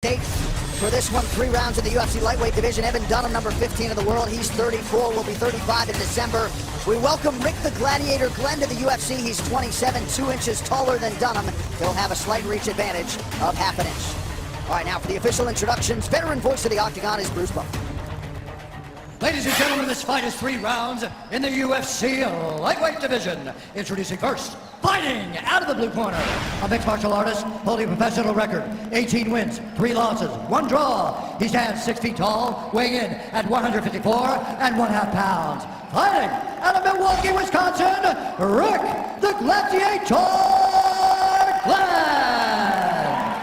Date for this one, 3 rounds in the UFC lightweight division. Evan Dunham, number 15 in the world. He's 34, will be 35 in December. We welcome Rick the Gladiator Glenn to the UFC. He's 27, 2 inches taller than Dunham. He'll have a slight reach advantage of half an inch. All right, now for the official introductions, veteran voice of the Octagon is Bruce Buck. Ladies and gentlemen, this fight is 3 rounds in the UFC lightweight division. Introducing first, fighting out of the blue corner, a mixed martial artist holding a professional record, 18 wins, 3 losses, 1 draw. He stands 6 feet tall, weighing in at 154 and 1/2 pounds. Fighting out of Milwaukee, Wisconsin, Rick the Gladiator Glenn.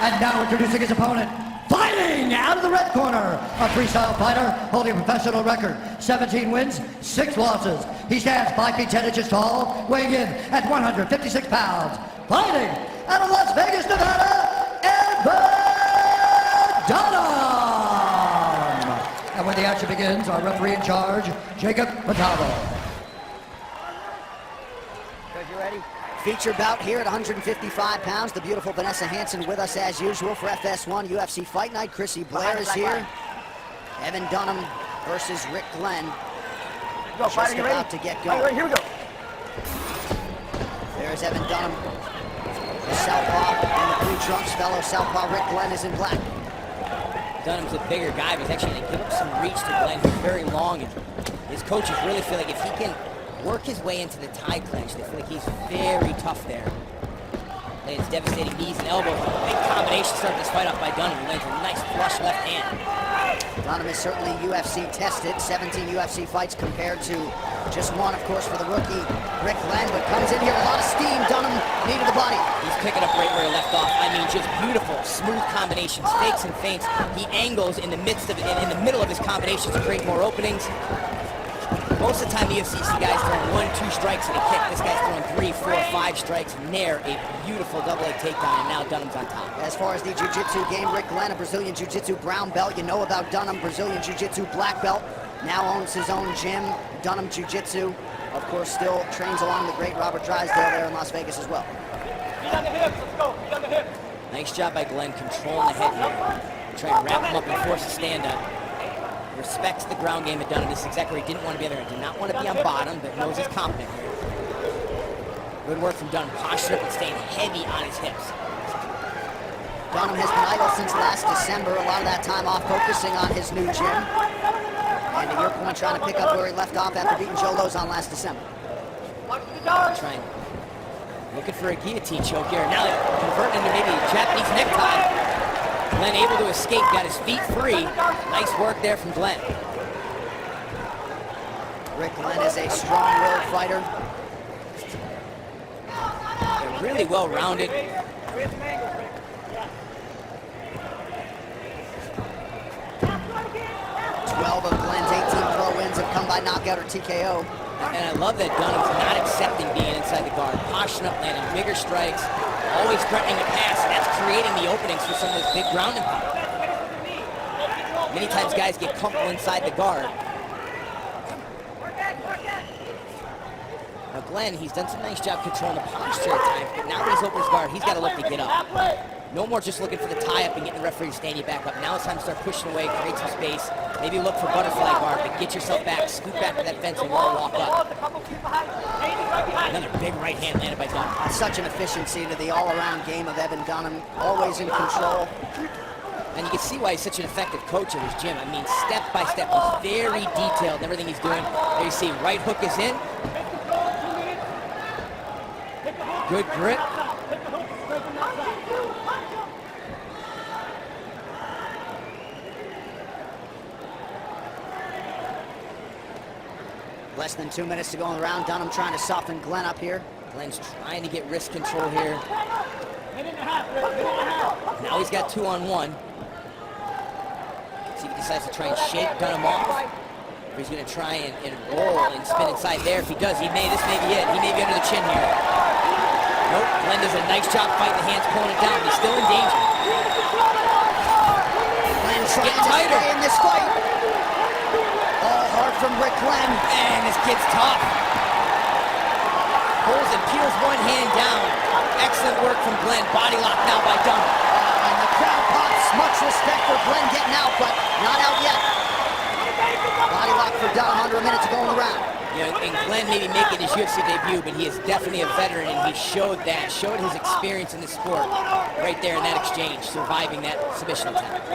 And now introducing his opponent, fighting out of the red corner, a freestyle fighter holding a professional record, 17 wins, 6 losses. He stands 5 feet 10 inches tall, weighing in at 156 pounds. Fighting out of Las Vegas, Nevada, Evan Dunham. And when the action begins, our referee in charge, Jacob Matavo. You ready? Feature bout here at 155 pounds. The beautiful Vanessa Hansen with us as usual for FS1 UFC Fight Night. Chrissy Blair is here. Evan Dunham versus Rick Glenn. Go, fighter, you about ready? to get going. Right, here we go. There's Evan Dunham, the southpaw, and the blue trunks fellow southpaw Rick Glenn is in black. Dunham's a bigger guy, but he's actually going to give up some reach to Glenn, who's very long. And his coaches really feel like if he can work his way into the tie clinch, they feel like he's very tough there. Lands devastating knees and elbows. Big combination start this fight off by Dunham. He lands a nice flush left hand. Dunham is certainly UFC tested. 17 UFC fights compared to just 1, of course, for the rookie Rick Glenn, but comes in here with a lot of steam. Dunham knee to the body. He's picking up right where he left off. I mean, just beautiful, smooth combinations, fakes and feints. He angles in the midst of it, in the middle of his combinations to create more openings. Most of the time, the UFC see guys throwing 1, 2 strikes and a kick. This guy's throwing 3, 4, 5 strikes. Nair, a beautiful double leg takedown, and now Dunham's on top. As far as the jiu-jitsu game, Rick Glenn, a Brazilian jiu-jitsu brown belt. You know about Dunham, Brazilian jiu-jitsu black belt. Now owns his own gym, Dunham Jiu-Jitsu. Of course, still trains along the great Robert Drysdale there in Las Vegas as well. Feet on the hips, let's go, feet on the hips. Nice job by Glenn controlling the head here. Trying to wrap him up and force a stand-up. Respects the ground game at Dunham. This is exactly where he didn't want to be there. Did not want to be on bottom, but knows he's competent here. Good work from Dunham. Posture up and staying heavy on his hips. Dunham has been idle since last December. A lot of that time off focusing on his new gym. And to your point, trying to pick up where he left off after beating Joe Lozon last December. Trying. Looking for a guillotine choke here. Now they're converting into maybe a Japanese necktie. Glenn able to escape, got his feet free. Nice work there from Glenn. Rick Glenn is a strong-willed fighter. They're really well-rounded. 12 of Glenn's 18 pro wins have come by knockout or TKO. And I love that Dunham's not accepting being inside the guard. Posturing up, landing bigger strikes, always threatening to pass, and that's creating the openings for some of this big ground and pound. Many times guys get comfortable inside the guard. Now Glenn, he's done some nice job controlling the posture at times, but now that he's opened his guard, he's got to look to get up. No more just looking for the tie-up and getting the referee to stand you back up. Now it's time to start pushing away, create some space. Maybe look for butterfly guard, but get yourself back, scoot back to that fence and walk up. Another big right hand landed by Dunham. Such an efficiency to the all-around game of Evan Dunham, always in control. And you can see why he's such an effective coach at his gym. I mean, step by step, he's very detailed in everything he's doing. There you see, right hook is in. Good grip. Less than 2 minutes to go in the round. Dunham trying to soften Glenn up here. Glenn's trying to get wrist control here. Now he's got 2-on-1. See if he decides to try and shake Dunham off. Or he's going to try and roll and spin inside there. If he does, this may be it. He may be under the chin here. Nope, Glenn does a nice job fighting the hands, pulling it down. He's still in danger. Glenn trying to stay in this fight. All hard from Rick Glenn. Man, this kid's tough. Pulls and peels one hand down. Excellent work from Glenn. Body lock now by Dunham. And the crowd Not out yet. Body lock for Dunham, under a minute to go in the round. You know, and Glenn may be making his UFC debut, but he is definitely a veteran, and he showed that, showed his experience in the sport right there in that exchange, surviving that submission attempt.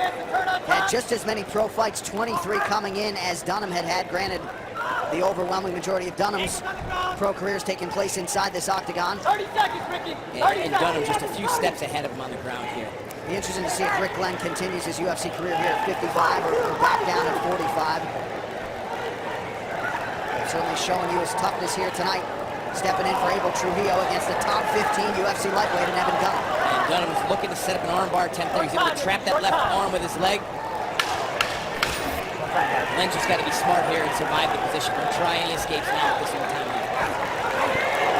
Had just as many pro fights, 23 coming in, as Dunham had. Granted, the overwhelming majority of Dunham's pro careers taking place inside this octagon. 30 seconds, Ricky. And Dunham just a few steps ahead of him on the ground here. Be interesting to see if Rick Glenn continues his UFC career here at 55 or back down at 45. Certainly showing you his toughness here tonight. Stepping in for Abel Trujillo against the top 15 UFC lightweight in Evan Dunham. And Dunham is looking to set up an armbar attempt there. He's able to trap that left arm with his leg. Glenn's just got to be smart here and survive the position. Don't try any escapes now at this one time.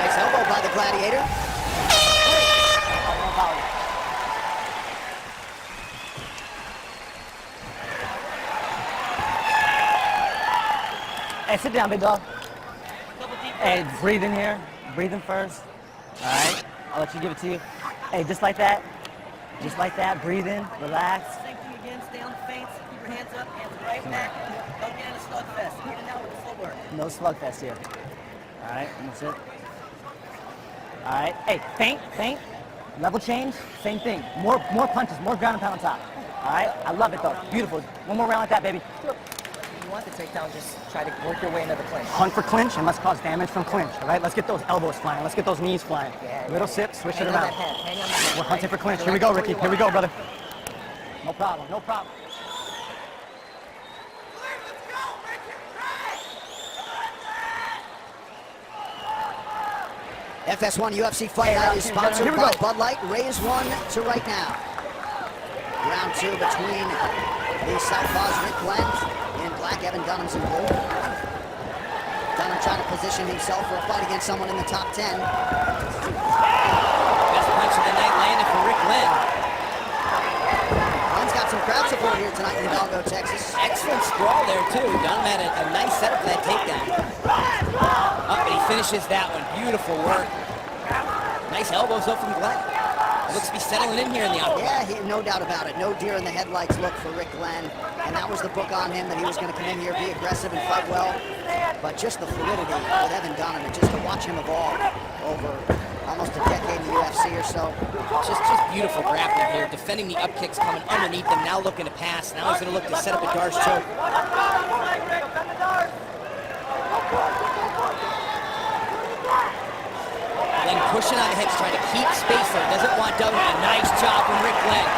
Nice elbow by the Gladiator. Hey, sit down, big dog. Hey, breathe in here. Breathe in first. All right. I'll let you give it to you. Hey, just like that. Just like that. Breathe in. Relax. Same thing again. Stay on the feints. Keep your hands up. Hands right back. Don't get in a slugfest. Get it out with the footwork. No slugfest here. All right. That's it. All right. Hey, feint, feint. Level change. Same thing. More punches. More ground and pound on top. All right. I love it though. Beautiful. One more round like that, baby. If you want the takedown, just try to work your way into the clinch. Hunt for clinch and let's cause damage from clinch. All right. Let's get those elbows flying. Let's get those knees flying. Yeah, Little sip. Switch Hang it on around. that head. Hang on that head. We're hunting for clinch. Here we go, Ricky. Here we go, brother. No problem. No problem. FS1 UFC Fight Night is sponsored by Bud Light. Raise one to right now. Round two between the southpaws Rick Glenn in black, Evan Dunham's in blue. Dunham trying to position himself for a fight against someone in the top 10. Best punch of the night landed for Rick Glenn. Glenn's got some crowd support here tonight in Hidalgo, Texas. Excellent sprawl there too. Dunham had a nice setup for that takedown. Up and he finishes that one. Beautiful work. Nice elbows up from Glenn. Looks to be settling in here in the octagon. Yeah, no doubt about it. No deer in the headlights look for Rick Glenn. And that was the book on him, that he was going to come in here, be aggressive and fight well. But just the fluidity with Evan Dunham, and just to watch him evolve over almost a decade in the UFC or so. Just beautiful grappling here. Defending the up kicks coming underneath him. Now looking to pass. Now he's going to look to set up a Darce choke. Glenn pushing on the head, trying to keep space there. Doesn't want Dunham. A nice job from Rick Glenn.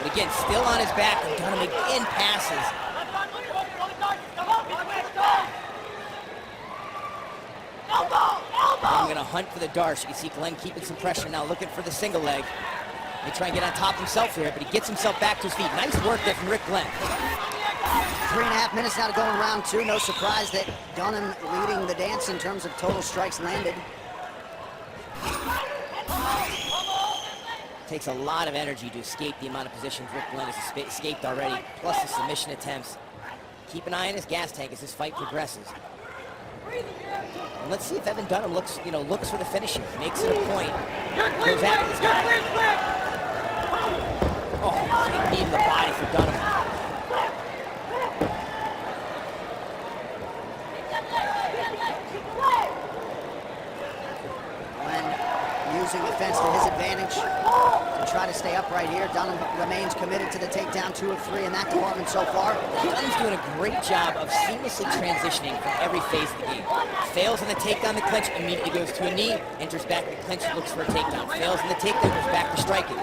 But again, still on his back, and Dunham again passes. I'm going to hunt for the Darce. You can see Glenn keeping some pressure now, looking for the single leg. They try and get on top himself here, but he gets himself back to his feet. Nice work there from Rick Glenn. 3.5 minutes now to go in round two. No surprise that Dunham leading the dance in terms of total strikes landed. Takes a lot of energy to escape the amount of positions Rick Glenn has escaped already, plus the submission attempts. Keep an eye on his gas tank as this fight progresses. And let's see if Evan Dunham looks for the finish here. Makes it a point. Goes after this guy. Oh, big knee to the body for Dunham. Using the fence to his advantage to try to stay upright here. Dunham remains committed to the takedown, 2 of 3 in that department so far. Dunham's doing a great job of seamlessly transitioning from every phase of the game. Fails in the takedown, the clinch, immediately goes to a knee, enters back the clinch, looks for a takedown. Fails in the takedown, goes back to striking.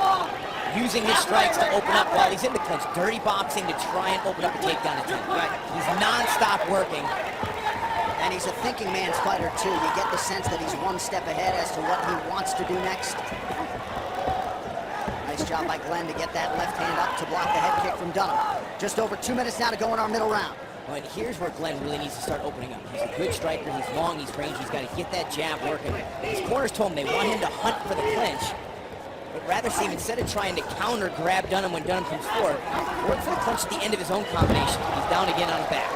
Using his strikes to open up while he's in the clinch. Dirty boxing to try and open up a takedown attempt. He's non-stop working. And he's a thinking man's fighter, too. You get the sense that he's one step ahead as to what he wants to do next. Nice job by Glenn to get that left hand up to block the head kick from Dunham. Just over 2 minutes now to go in our middle round. Well, and here's where Glenn really needs to start opening up. He's a good striker, he's long, he's rangy, he's got to get that jab working. His corners told him they want him to hunt for the clinch, but rather see him, instead of trying to counter grab Dunham when Dunham comes forward, work for the clinch at the end of his own combination. He's down again on his back.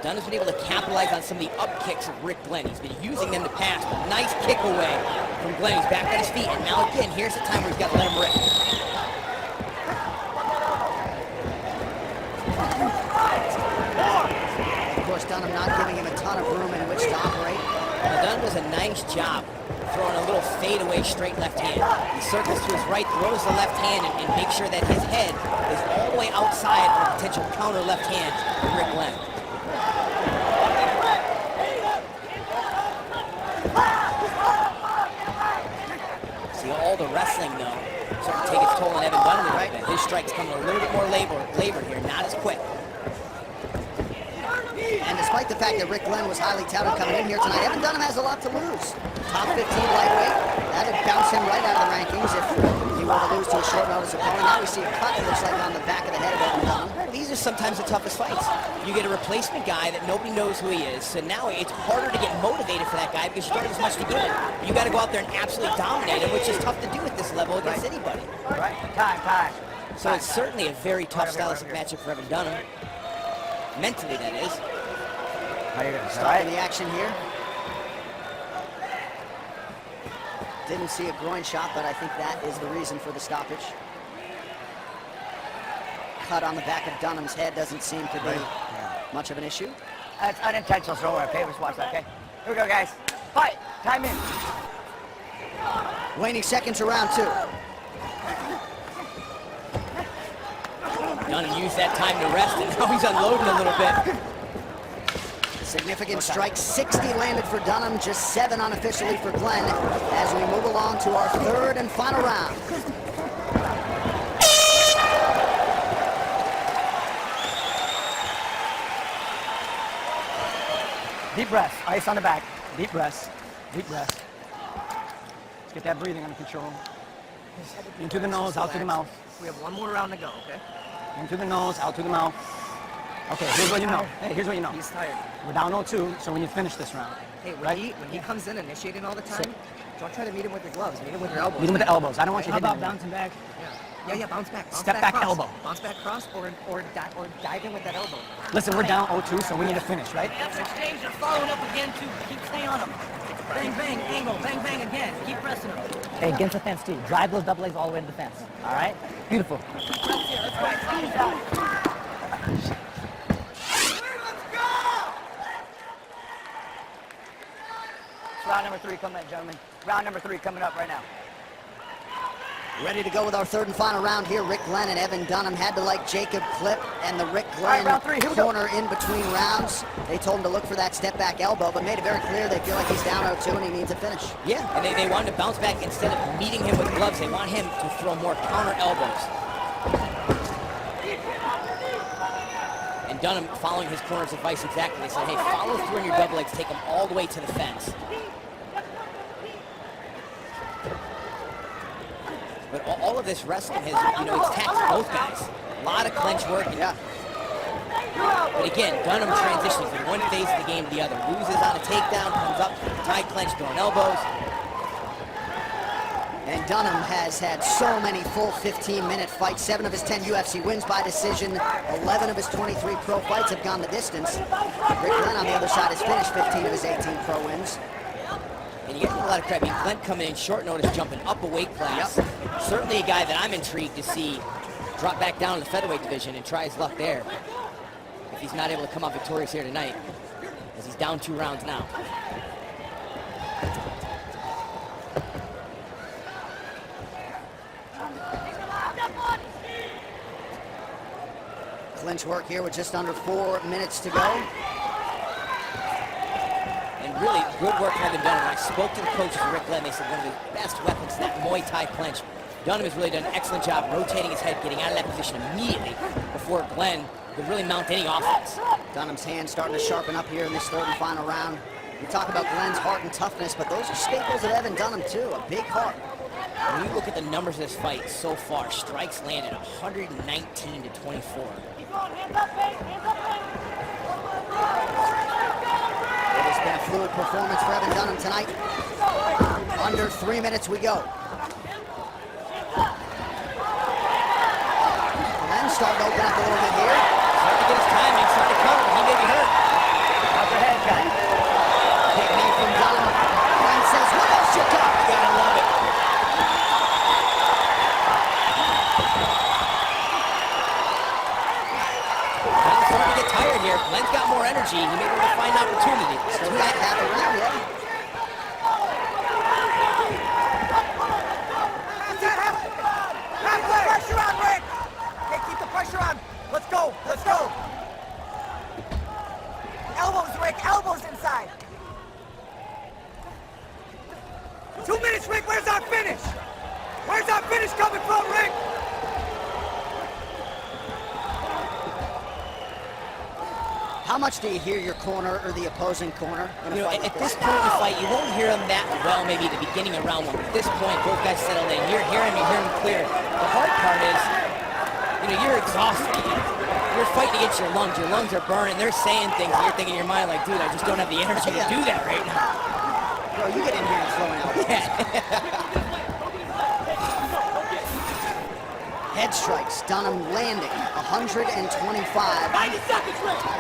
Dunham's been able to capitalize on some of the up kicks of Rick Glenn. He's been using them to pass, but nice kick away from Glenn. He's back on his feet, and now again, here's the time where he's got to let him rip. Of course, Dunham not giving him a ton of room in which to operate. Now, Dunham does a nice job throwing a little fadeaway straight left hand. He circles to his right, throws the left hand, and makes sure that his head is all the way outside of a potential counter left hand from Rick Glenn. See, all the wrestling, though, starting to take its toll on Evan Dunham a little bit. His strike's coming a little bit more labored here, not as quick. And despite the fact that Rick Glenn was highly touted coming in here tonight, Evan Dunham has a lot to lose. Top 15 lightweight, that would bounce him right out of the rankings if he were to lose to a short notice opponent. Now we see a cut, it looks like, on the back of the head of Evan Dunham. These are sometimes the toughest fights. You get a replacement guy that nobody knows who he is, so now it's harder to get motivated for that guy because you don't have as much to give him. You got to go out there and absolutely dominate him, which is tough to do at this level against anybody. Right. Time. So it's certainly a very tough stylistic matchup for Evan Dunham. Mentally, that is. How you doing? Stopping the action here. Didn't see a groin shot, but I think that is the reason for the stoppage. Cut on the back of Dunham's head doesn't seem to be much of an issue. That's unintentional, so okay? Let's watch that, okay? Here we go, guys. Fight! Time in. Waning seconds to round 2. Dunham used that time to rest, and now he's unloading a little bit. Significant strike, 60 landed for Dunham, just 7 unofficially for Glenn, as we move along to our third and final round. Deep breaths. Ice on the back. Deep breaths. Deep breaths. Let's get that breathing under control. Into the nose, out through the mouth. We have one more round to go, okay? Into the nose, out through the mouth. Okay, here's what you know. Hey, here's what you know. He's tired. We're down 0-2, so when you finish this round, Hey, when he comes in initiating all the time, don't try to meet him with your gloves. Meet him with your elbows. meet him with the elbows. I don't want you How hitting about him. bouncing back? Yeah, bounce back. Bounce Step back cross. elbow. Bounce back cross or dive in with that elbow. Listen, we're down 0-2, so we need to finish, right? That's exchange. You're following up again, too. Keep staying on him. Bang, bang, angle. Bang, bang again. Keep pressing him. Hey, against the fence, too. Drive those double legs all the way to the fence. All right? Beautiful. Round number 3 coming up, gentlemen. Round number 3 coming up right now. Ready to go with our third and final round here. Rick Glenn and Evan Dunham had to like Jacob Clip and the Rick Glenn round 3, here we go. corner in between rounds. They told him to look for that step back elbow, but made it very clear they feel like he's down 0-2 and he needs a finish. Yeah, and they wanted to bounce back. Instead of meeting him with gloves, they want him to throw more counter elbows. And Dunham, following his corner's advice exactly, they said, hey, follow through on your double legs, take them all the way to the fence. But all of this wrestling has, it's taxed both guys. A lot of clinch work. Yeah. But again, Dunham transitioning from one phase of the game to the other. Loses on a takedown, comes up, tight clinch, throwing elbows. And Dunham has had so many full 15-minute fights. 7 of his 10 UFC wins by decision. 11 of his 23 pro fights have gone the distance. Rick Glenn on the other side has finished 15 of his 18 pro wins. And you get a lot of credit. Glenn coming in short notice, jumping up a weight class. Yep. Certainly a guy that I'm intrigued to see drop back down to the featherweight division and try his luck there. If he's not able to come out victorious here tonight, as he's down 2 rounds now. Clinch work here with just under 4 minutes to go. And really good work having done. When I spoke to the coaches of Rick Glenn, they said one of the best weapons, that Muay Thai clinch. Dunham has really done an excellent job rotating his head, getting out of that position immediately before Glenn could really mount any offense. Dunham's hands starting to sharpen up here in this third and final round. We talk about Glenn's heart and toughness, but those are staples of Evan Dunham too, a big heart. When you look at the numbers of this fight so far, strikes landed 119 to 24. It has been a fluid performance for Evan Dunham tonight. Under 3 minutes we go. Glenn starting to open up a little bit here. Starting to get his timing, starting to cover, he may be hurt. he may be able to find opportunity. Still got half a round, yeah. Pressure on, Rick! Okay, keep the pressure on. Let's go, let's go. Elbows, Rick, elbows inside. 2 minutes, Rick, where's our finish? Where's our finish coming from, Rick? How much do you hear your corner or the opposing corner in a You know, fight like at this point in the fight, you won't hear him that well maybe at the beginning of round one. At this point, both guys settled in. You're hearing him, you hear him clear. The hard part is, you know, you're exhausted. You're fighting against your lungs. Your lungs are burning. They're saying things, and you're thinking in your mind like, dude, I just don't have the energy to do that right now. Bro, you get in here and throwing out. Head strikes. Dunham landing 125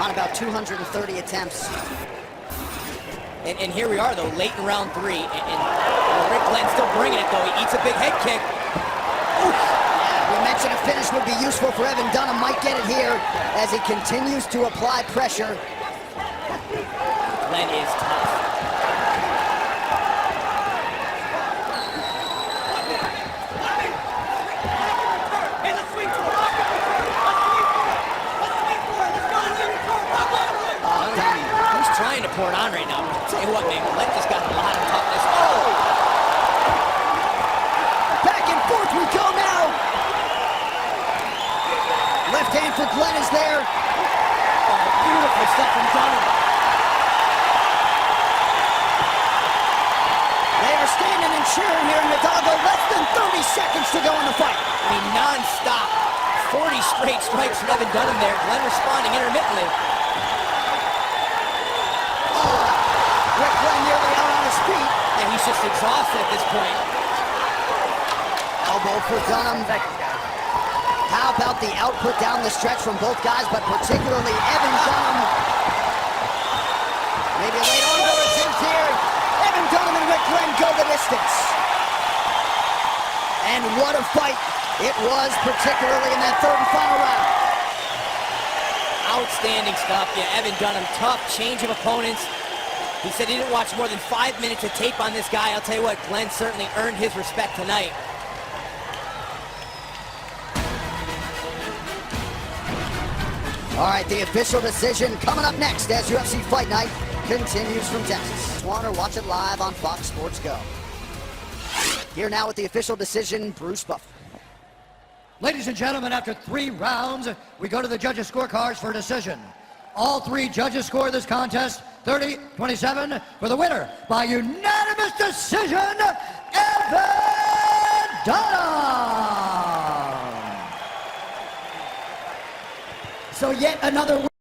on about 230 attempts. And here we are, though, late in round 3. And Rick Glenn's still bringing it, though. He eats a big head kick. Oof. We mentioned a finish would be useful for Evan Dunham. Might get it here as he continues to apply pressure. Glenn is tough. He's trying to pour it on right now. I'll tell you what, man, Glenn just got a lot of toughness. Oh! Back and forth we go now. Left hand for Glenn is there. Oh, beautiful stuff from Dunham. They are standing and cheering here in Hidalgo. Less than 30 seconds to go in the fight. I mean, non-stop. 40 straight strikes from Evan Dunham there. Glenn responding intermittently. Rick Glenn nearly out on his feet. And he's just exhausted at this point. Elbow for Dunham. How about the output down the stretch from both guys, but particularly Evan Dunham. Maybe a late on-go attempt here. Evan Dunham and Rick Glenn go the distance. And what a fight it was, particularly in that third and final round. Outstanding stuff. Yeah, Evan Dunham, tough change of opponents. He said he didn't watch more than 5 minutes of tape on this guy. I'll tell you what, Glenn certainly earned his respect tonight. All right, the official decision coming up next as UFC Fight Night continues from Texas. Want to watch it live on Fox Sports Go. Here now with the official decision, Bruce Buffer. Ladies and gentlemen, after 3 rounds, we go to the judges' scorecards for a decision. All 3 judges score this contest 30-27 for the winner by unanimous decision, Evan Dunham. So yet another